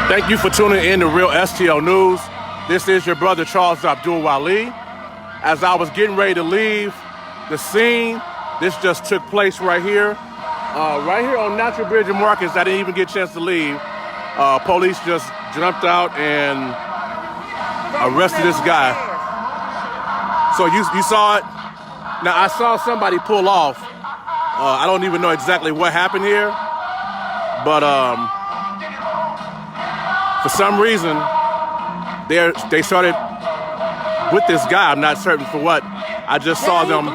Thank you for tuning in to Real STL News. This is your brother Charles Abdul Ali. As I was getting ready to leave the scene, this just took place right here. Right here on Natural Bridge and Marcus, I didn't even get a chance to leave. Police just jumped out and arrested this guy. So you saw it. Now I saw somebody pull off. I don't even know exactly what happened here, but for some reason they started with this guy. I'm not certain for what. I just saw them.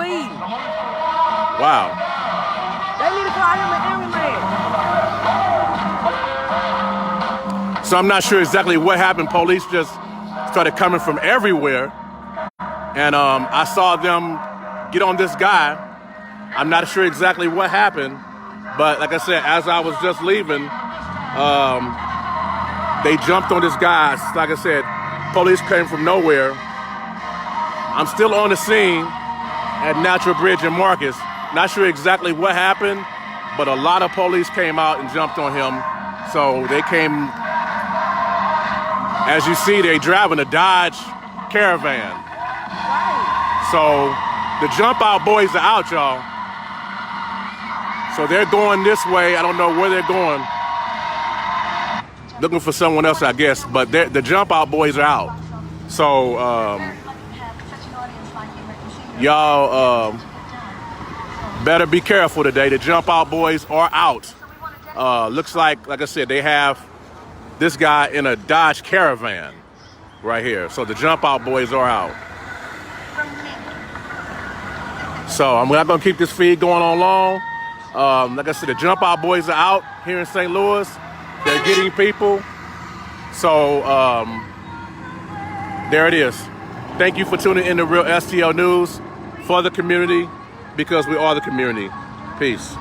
Wow. They need to call him an everyman. So I'm not sure exactly what happened. Police just started coming from everywhere. And I saw them get on this guy. I'm not sure exactly what happened. But like I said, as I was just leaving, they jumped on this guy. Like I said, police came from nowhere. I'm still on the scene at Natural Bridge and Marcus. Not sure exactly what happened, but a lot of police came out and jumped on him. So they came, as you see, they driving a Dodge Caravan. So the jump out boys are out, y'all. So they're going this way. I don't know where they're going. Looking for someone else, I guess, but the jump out boys are out. So y'all better be careful today. The jump out boys are out. Looks like I said, they have this guy in a Dodge Caravan right here. So the jump out boys are out. So I'm not gonna keep this feed going on long. Like I said, the jump out boys are out here in St. Louis. They're getting people. So there it is. Thank you for tuning in to Real STL News for the community, because we are the community. Peace.